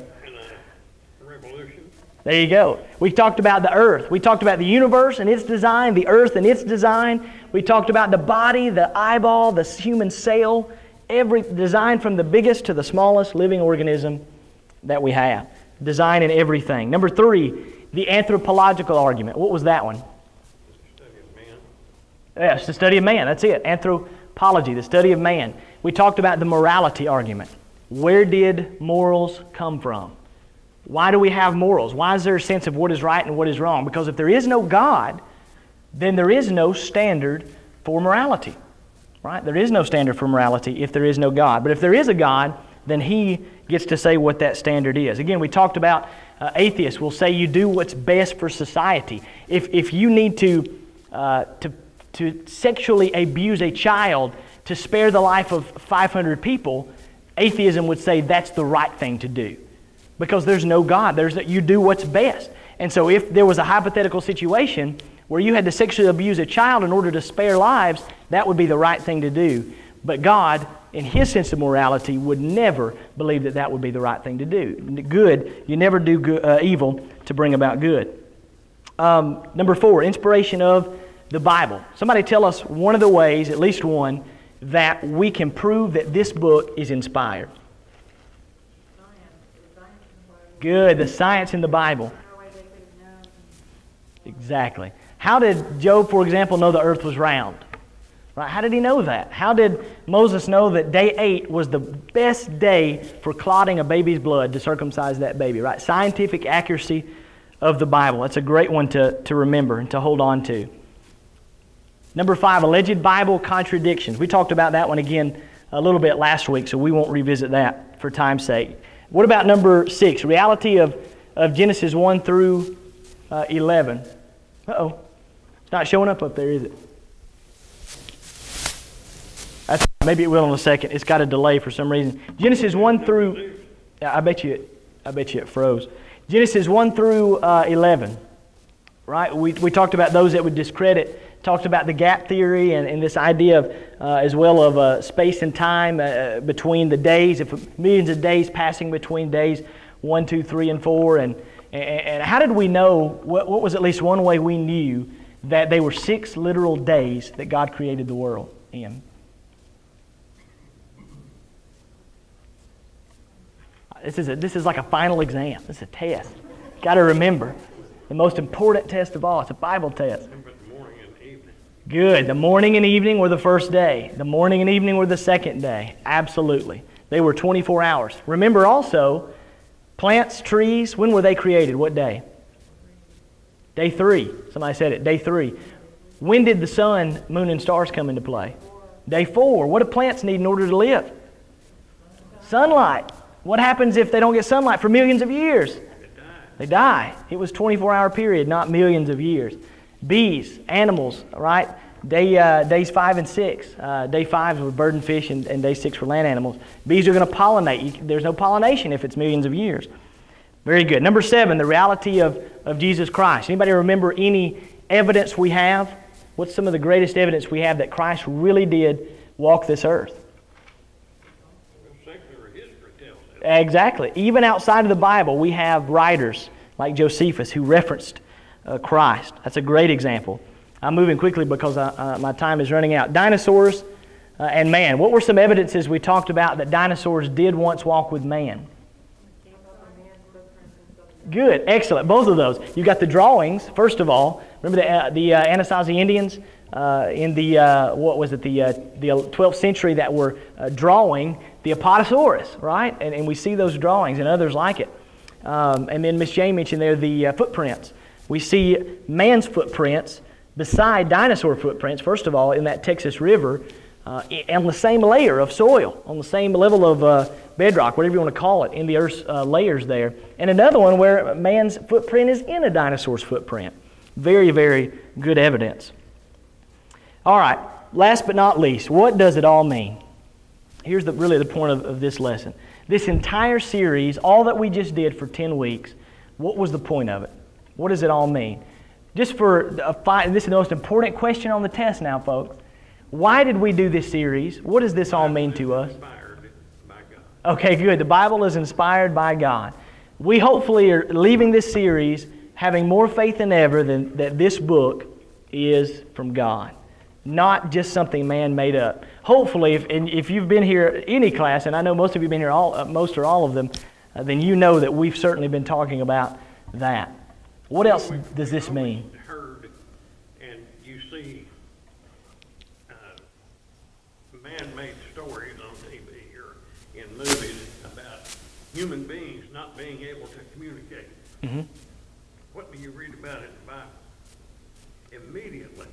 a revolution. There you go. We talked about the earth. We talked about the universe and its design, the earth and its design. We talked about the body, the eyeball, the human cell, every design from the biggest to the smallest living organism that we have. Design in everything. Number three, the anthropological argument. What was that one? It's the study of man. Yes, the study of man. That's it. Anthropology, the study of man. We talked about the morality argument. Where did morals come from? Why do we have morals? Why is there a sense of what is right and what is wrong? Because if there is no God, then there is no standard for morality. Right? There is no standard for morality if there is no God. But if there is a God, then He gets to say what that standard is. Again, we talked about atheists will say you do what's best for society. If you need to sexually abuse a child to spare the life of 500 people, atheism would say that's the right thing to do. because there's no God. You do what's best. And so if there was a hypothetical situation where you had to sexually abuse a child in order to spare lives, that would be the right thing to do. But God, in His sense of morality, would never believe that that would be the right thing to do. Good, you never do good, evil to bring about good. Number 4, inspiration of the Bible. Somebody tell us one of the ways, at least one, that we can prove that this book is inspired. Good, the science in the Bible. Exactly. How did Job, for example, know the earth was round? Right? How did he know that? How did Moses know that day 8 was the best day for clotting a baby's blood to circumcise that baby? Right? Scientific accuracy of the Bible. That's a great one to remember and to hold on to. Number 5, alleged Bible contradictions. We talked about that one again a little bit last week, so we won't revisit that for time's sake. What about number 6, reality of Genesis 1 through 11? Uh-oh. It's not showing up there, is it? Maybe it will in a second. It's got a delay for some reason. Genesis 1 through... I bet you it froze. Genesis 1 through 11. Right? We talked about those that would discredit, talked about the gap theory and this idea of, as well of space and time between the days, if millions of days passing between days 1, 2, 3, and 4. And how did we know, what was at least one way we knew that they were 6 literal days that God created the world in? This is like a final exam. This is a test. Got to remember. The most important test of all. It's a Bible test. The morning and evening. Good. The morning and evening were the first day. The morning and evening were the second day. Absolutely. They were 24 hours. Remember also, plants, trees, when were they created? What day? Day 3. Somebody said it. Day 3. When did the sun, moon, and stars come into play? Day 4. What do plants need in order to live? Sunlight. What happens if they don't get sunlight for millions of years? They die. It was a 24-hour period, not millions of years. Bees, animals, right? Days 5 and 6. Day 5 were bird and fish, and day 6 were land animals. Bees are going to pollinate. There's no pollination if it's millions of years. Very good. Number 7, the reality of Jesus Christ. Anybody remember any evidence we have? What's some of the greatest evidence we have that Christ really did walk this earth? Exactly. Even outside of the Bible, we have writers like Josephus who referenced Christ. That's a great example. I'm moving quickly because my time is running out. Dinosaurs and man. What were some evidences we talked about that dinosaurs did once walk with man? Good. Excellent. Both of those. You got the drawings, first of all. Remember the Anasazi Indians in the 12th century that were drawing the Apatosaurus, right? And we see those drawings and others like it. And then Miss Jane mentioned there the footprints. We see man's footprints beside dinosaur footprints, first of all, in that Texas River, on the same layer of soil, on the same level of bedrock, whatever you want to call it, in the Earth's layers there. And another one where man's footprint is in a dinosaur's footprint. Very, very good evidence. All right, last but not least, what does it all mean? Here's really the point of this lesson. This entire series, all that we just did for 10 weeks, what was the point of it? What does it all mean? Just for this is the most important question on the test now, folks. Why did we do this series? What does this all mean to us? Inspired by God. Okay, good. The Bible is inspired by God. We hopefully are leaving this series having more faith than ever that this book is from God. Not just something man made up. Hopefully, if you've been here any class, and I know most of you have been here, most or all of them, then you know that we've certainly been talking about that. What else does this mean? Heard and you see man-made stories on TV or in movies about human beings not being able to communicate. Mm-hmm. What do you read about in the Bible? Immediately,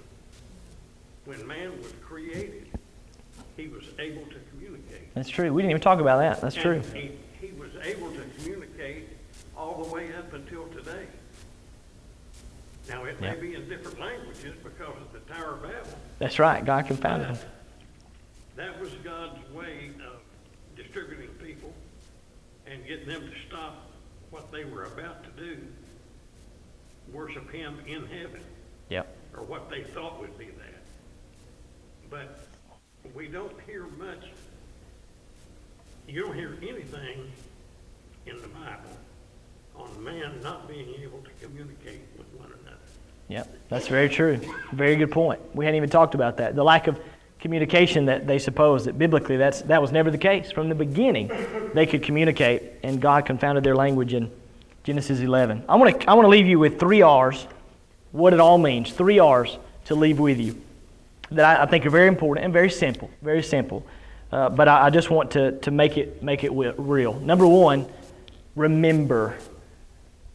when man was created, he was able to communicate. That's true. We didn't even talk about that. That's true. He was able to communicate all the way up until today. Now, it may be in different languages because of the Tower of Babel. That's right. God confounded him. That was God's way of distributing people and getting them to stop what they were about to do, worship him in heaven, Yep. or what they thought would be that. But we don't hear much, you don't hear anything in the Bible on man not being able to communicate with one another. Yep, that's very true. Very good point. We hadn't even talked about that. The lack of communication that they suppose that biblically that was never the case. From the beginning, they could communicate, and God confounded their language in Genesis 11. I want to leave you with 3 R's, what it all means. 3 R's to leave with you that I think are very important and very simple. Very simple. But I just want to make it real. Number 1, remember.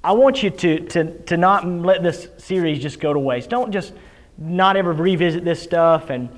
I want you to not let this series just go to waste. Don't just not ever revisit this stuff and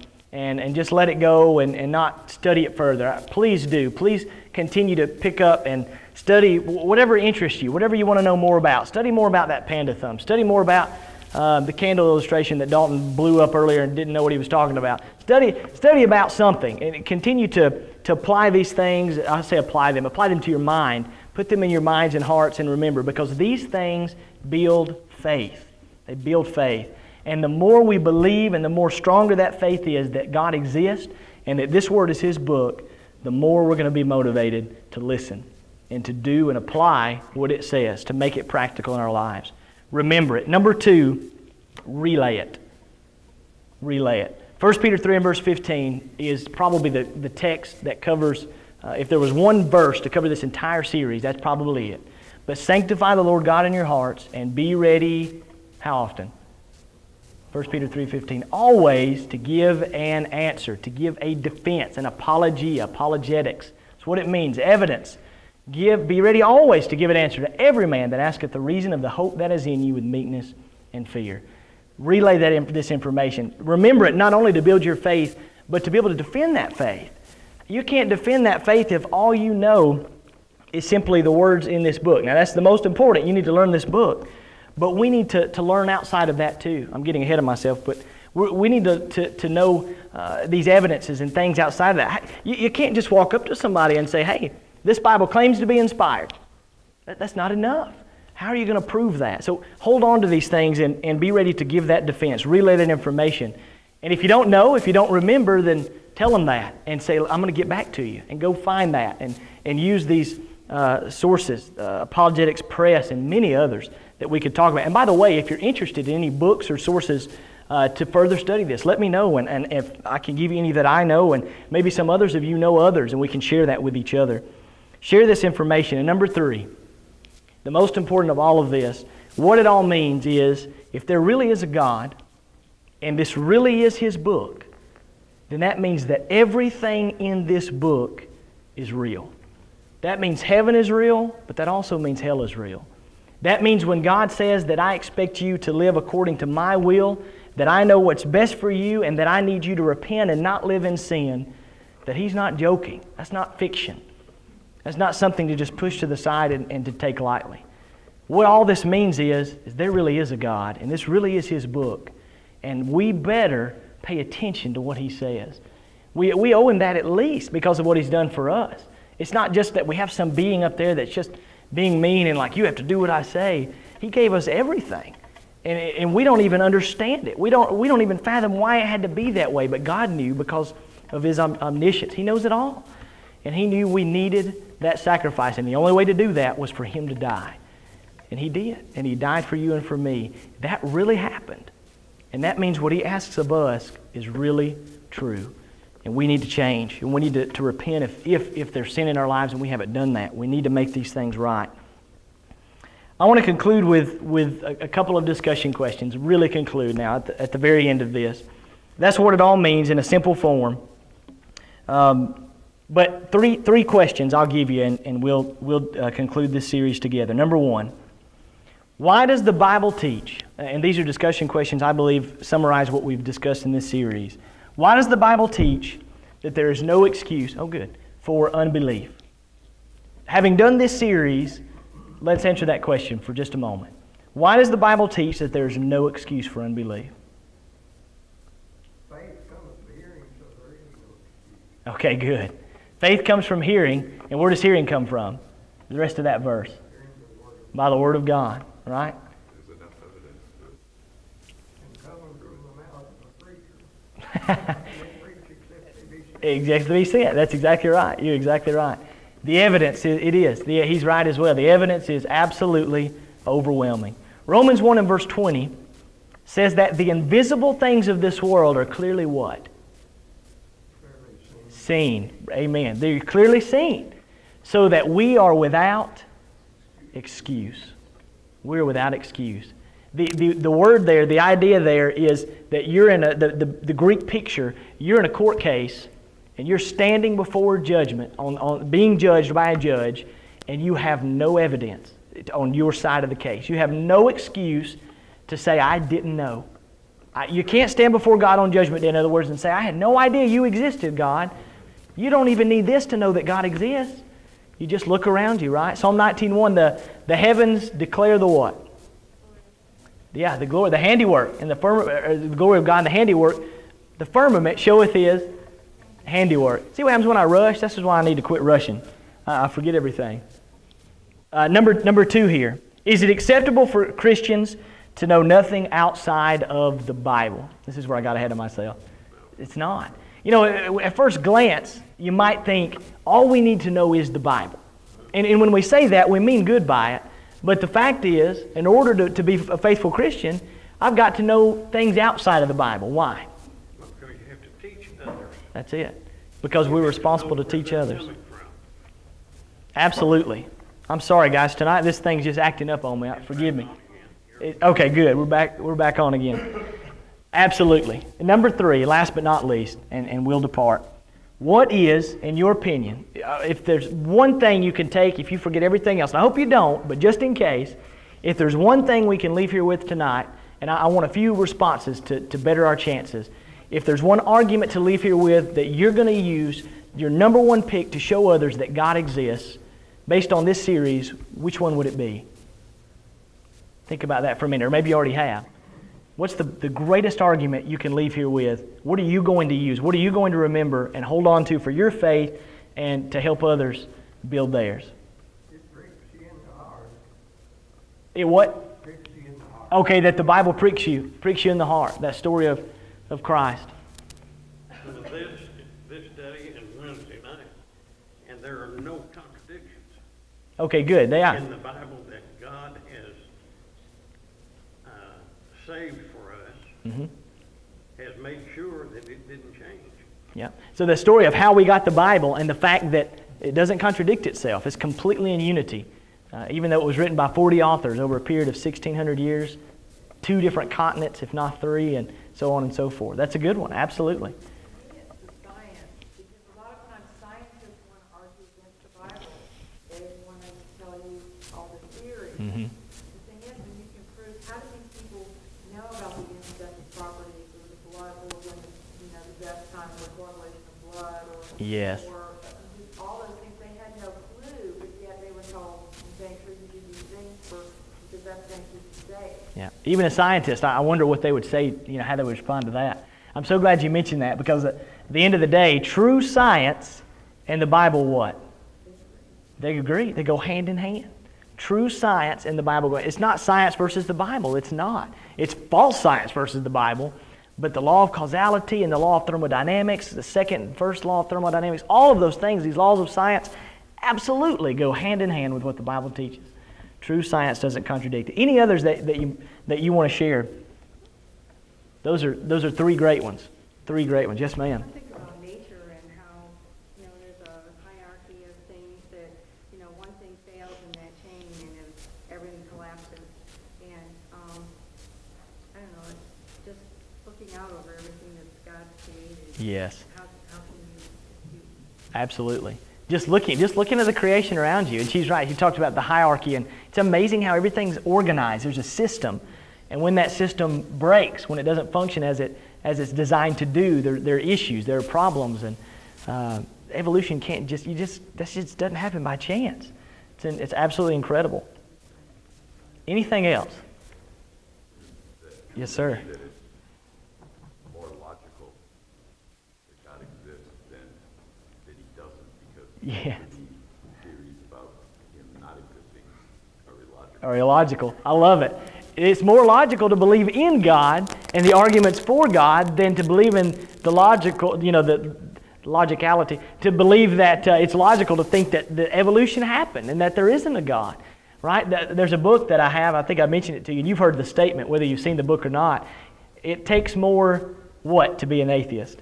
just let it go and not study it further. Please do. Please continue to pick up and study whatever interests you, whatever you want to know more about. Study more about that panda thumb. Study more about the candle illustration that Dalton blew up earlier and didn't know what he was talking about. Study about something and continue to apply these things. I say apply them to your mind. Put them in your minds and hearts, and remember, because these things build faith. They build faith. And the more we believe and the more stronger that faith is that God exists and that this Word is His book, the more we're going to be motivated to listen and to do and apply what it says, to make it practical in our lives. Remember it. Number 2, relay it. Relay it. 1 Peter 3 and verse 15 is probably the text that covers, if there was one verse to cover this entire series, that's probably it. But sanctify the Lord God in your hearts and be ready, how often? 1 Peter 3:15, always to give an answer, to give a defense, an apologetics. That's what it means, evidence. Be ready always to give an answer to every man that asketh the reason of the hope that is in you with meekness and fear. Relay this information. Remember it not only to build your faith, but to be able to defend that faith. You can't defend that faith if all you know is simply the words in this book. Now that's the most important. You need to learn this book. But we need to learn outside of that too. I'm getting ahead of myself, but we need to know these evidences and things outside of that. You can't just walk up to somebody and say, hey, this Bible claims to be inspired. That's not enough. How are you going to prove that? So hold on to these things and be ready to give that defense, relay that information. And if you don't know, if you don't remember, then tell them that and say, I'm going to get back to you, and go find that and use these sources, Apologetics Press and many others that we could talk about. And by the way, if you're interested in any books or sources to further study this, let me know, and if I can give you any that I know, and maybe some others of you know others, and we can share that with each other. Share this information. And number 3, the most important of all of this, what it all means is, if there really is a God, and this really is His book, then that means that everything in this book is real. That means heaven is real, but that also means hell is real. That means when God says that I expect you to live according to my will, that I know what's best for you, and that I need you to repent and not live in sin, that He's not joking. That's not fiction. That's not something to just push to the side and to take lightly. What all this means is there really is a God, and this really is His book, and we better pay attention to what He says. We owe Him that at least because of what He's done for us. It's not just that we have some being up there that's just being mean and like, you have to do what I say. He gave us everything, and we don't even understand it. We don't even fathom why it had to be that way, but God knew because of His omniscience. He knows it all, and He knew we needed that sacrifice, and the only way to do that was for Him to die. And He did, and He died for you and for me. That really happened, and that means what He asks of us is really true. And we need to change, and we need to repent if there's sin in our lives and we haven't done that. We need to make these things right. I want to conclude with a couple of discussion questions, really conclude now at the very end of this. That's what it all means in a simple form. But three questions I'll give you, and we'll conclude this series together. Number 1, why does the Bible teach, and these are discussion questions I believe summarize what we've discussed in this series. Why does the Bible teach that there is no excuse, for unbelief? Having done this series, let's answer that question for just a moment. Why does the Bible teach that there is no excuse for unbelief? Faith comes from hearing, so there is no excuse. Okay, good. Faith comes from hearing, and where does hearing come from? The rest of that verse. Hearing the word By the Word of God, right? There's enough evidence to it. And coming from the mouth of a preacher. They preach except they be sent. Exactly what he said. That's exactly right. You're exactly right. The evidence, it is. He's right as well. The evidence is absolutely overwhelming. Romans 1 and verse 20 says that the invisible things of this world are clearly what? Seen. Amen. They're clearly seen. So that we are without excuse. We are without excuse. The word there, the idea there is that you're in the Greek picture, you're in a court case and you're standing before judgment, on being judged by a judge, and you have no evidence on your side of the case. You have no excuse to say, I didn't know. You can't stand before God on judgment day, in other words, and say, I had no idea you existed, God. You don't even need this to know that God exists. You just look around you, right? Psalm 19:1, the heavens declare the what? Yeah, the glory, the handiwork, and the glory of God and the handiwork. The firmament showeth His handiwork. See what happens when I rush? This is why I need to quit rushing. I forget everything. Number 2 here. Is it acceptable for Christians to know nothing outside of the Bible? This is where I got ahead of myself. It's not. You know, at first glance, you might think all we need to know is the Bible. And when we say that, we mean good by it. But the fact is, in order to be a faithful Christian, I've got to know things outside of the Bible. Why? Because you have to teach others. That's it. Because we're responsible to teach others. Absolutely. I'm sorry, guys. Tonight this thing's just acting up on me. Forgive me. Okay, good. We're back on again. Absolutely. And number 3, last but not least, and we'll depart. What is, in your opinion, if there's one thing you can take, if you forget everything else, and I hope you don't, but just in case, if there's one thing we can leave here with tonight, and I want a few responses to better our chances. If there's one argument to leave here with that you're going to use, your number 1 pick to show others that God exists, based on this series, which one would it be? Think about that for a minute, or maybe you already have. What's the greatest argument you can leave here with? What are you going to use? What are you going to remember and hold on to for your faith and to help others build theirs? It pricks you in the heart. It what? Pricks you in the heart. Okay, that the Bible pricks you in the heart. That story of Christ. This study and Wednesday night, and there are no contradictions Okay, good. They are. in the Bible that God has saved for us, has made sure that it didn't change. Yeah. So the story of how we got the Bible and the fact that it doesn't contradict itself. It's completely in unity. Even though it was written by 40 authors over a period of 1,600 years, 2 different continents, if not 3, and so on and so forth. That's a good one, absolutely. Maybe it's the science, because a lot of times scientists want to argue against the Bible. They want to tell you all the theories. Mm-hmm. The thing is, when you can prove, how do these people know about the incidental properties or the blood, or when the death time or coagulation of blood, or Yes. or all those things? They had no clue, but yet they were told, "Make sure you do these things because that's going to keep you safe." Yeah. Even a scientist, I wonder what they would say, how they would respond to that. I'm so glad you mentioned that, because at the end of the day, true science and the Bible what? They agree. They go hand in hand. True science and the Bible. It's not science versus the Bible. It's not. It's false science versus the Bible. But the law of causality and the law of thermodynamics, the second and first law of thermodynamics, all of those things, these laws of science, absolutely go hand in hand with what the Bible teaches. True science doesn't contradict it. Any others that you want to share? Those are 3 great ones. 3 great ones. Yes, ma'am. I think about nature and how, there's a hierarchy of things that, one thing fails in that chain and everything collapses. And, I don't know, it's just looking out over everything that God created. Yes. How can you Absolutely. Just looking at the creation around you. And she's right. She talked about the hierarchy. And it's amazing how everything's organized. There's a system. And when that system breaks, when it doesn't function as it's designed to do, there are issues, there are problems. And evolution can't that just doesn't happen by chance. It's absolutely incredible. Anything else? Yes, sir. That it's more logical that God exists than that He doesn't, because Yeah. the theories about Him not existing are illogical. or illogical. I love it. It's more logical to believe in God and the arguments for God than to believe in the logical, the logicality, to believe that it's logical to think that the evolution happened and that there isn't a God, right? There's a book that I have, I think I mentioned it to you, and you've heard the statement, whether you've seen the book or not. It takes more, what, to be an atheist?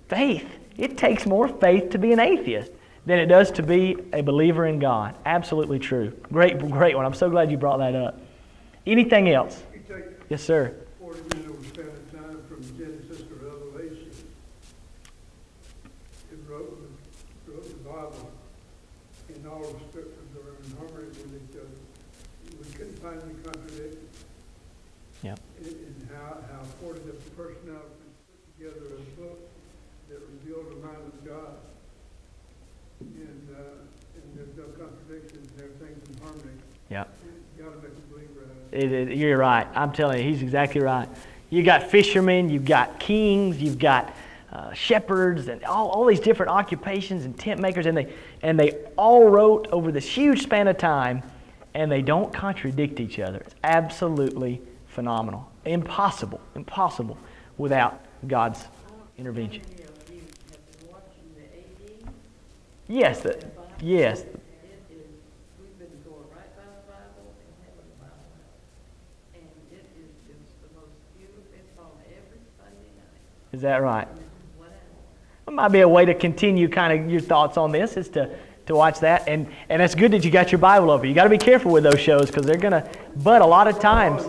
Faith. It takes more faith to be an atheist than it does to be a believer in God. Absolutely true. Great one. I'm so glad you brought that up. Anything else? Yes, sir. 40 minutes we spent of time from Genesis to Revelation. It wrote the Bible, and all the scriptures are in harmony with each other. We couldn't find any contradiction. Yeah. In how 40 different personalities put together a book that revealed the mind of God. And there's no contradictions, and everything's in harmony. Yeah. You got to make a believer out of it. You're right. I'm telling you, he's exactly right. You got fishermen, you've got kings, you've got shepherds, and all these different occupations and tent makers, and they all wrote over this huge span of time, and they don't contradict each other. It's absolutely phenomenal. Impossible without God's intervention. Yes, yes. We've been going right by the Bible and having the Bible out. And it is just the most beautiful. It's on every Sunday night. Is that right? It might be a way to continue kind of your thoughts on this, is to watch that. And it's good that you got your Bible open. You got to be careful with those shows because they're going to, but a lot of times,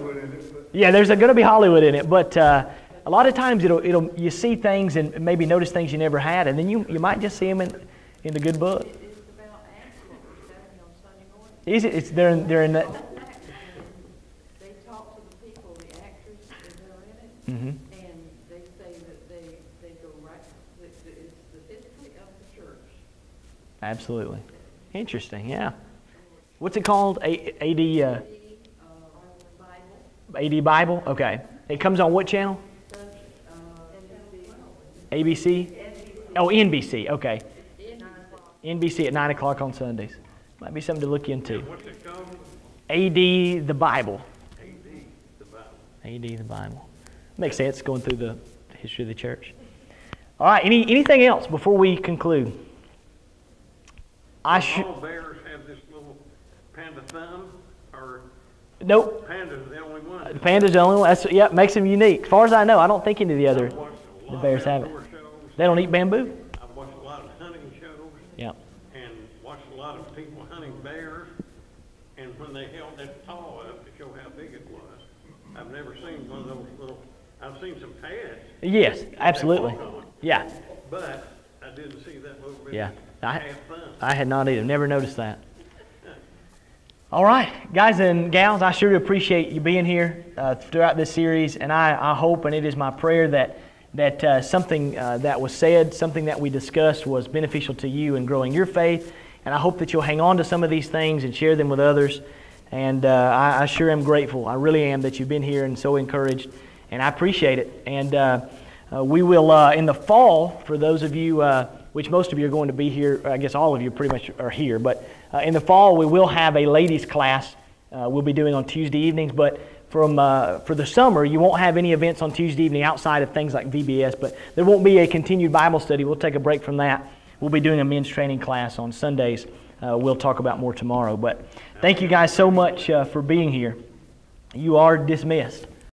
yeah, there's going to be Hollywood in it, but a lot of times you see things and maybe notice things you never had, and then you might just see them in the good book. It's about accidents happening on Sunday morning. Is it? They're in that. They talk to the people, the actors that are in it, Mm-hmm. and they say that they go right. It's the history of the church. Absolutely. Interesting. Yeah. What's it called? AD. Bible. AD Bible. Okay. It comes on what channel? ABC. Oh, NBC. Okay. NBC at 9 o'clock on Sundays. Might be something to look into. What's it called? AD the Bible. AD, the Bible. AD the Bible. Makes sense going through the history of the church. All right. Anything else before we conclude? All bears have this little panda thumb, or Nope. panda's the only one. Panda's the only one. Makes them unique. As far as I know, I don't think any of the other the bears have it. They don't eat bamboo? I've watched a lot of hunting shows. Yeah. And watched a lot of people hunting bears. And when they held that paw up to show how big it was, I've never seen one of those little. I've seen some pads. Yes, absolutely. Yeah. But I didn't see that little bit. Yeah. Half thumb. I had not either. Never noticed that. All right, guys and gals, I sure appreciate you being here throughout this series, and I hope, and it is my prayer, that something that was said, something that we discussed was beneficial to you in growing your faith, and I hope that you'll hang on to some of these things and share them with others, and I sure am grateful. I really am that you've been here and so encouraged, and I appreciate it. And we will, in the fall, for those of you, which most of you are going to be here, I guess all of you pretty much are here, but in the fall we will have a ladies class we'll be doing on Tuesday evenings, but for the summer you won't have any events on Tuesday evening outside of things like VBS, but there won't be a continued Bible study. We'll take a break from that. We'll be doing a men's training class on Sundays. We'll talk about more tomorrow, but thank you guys so much for being here. You are dismissed.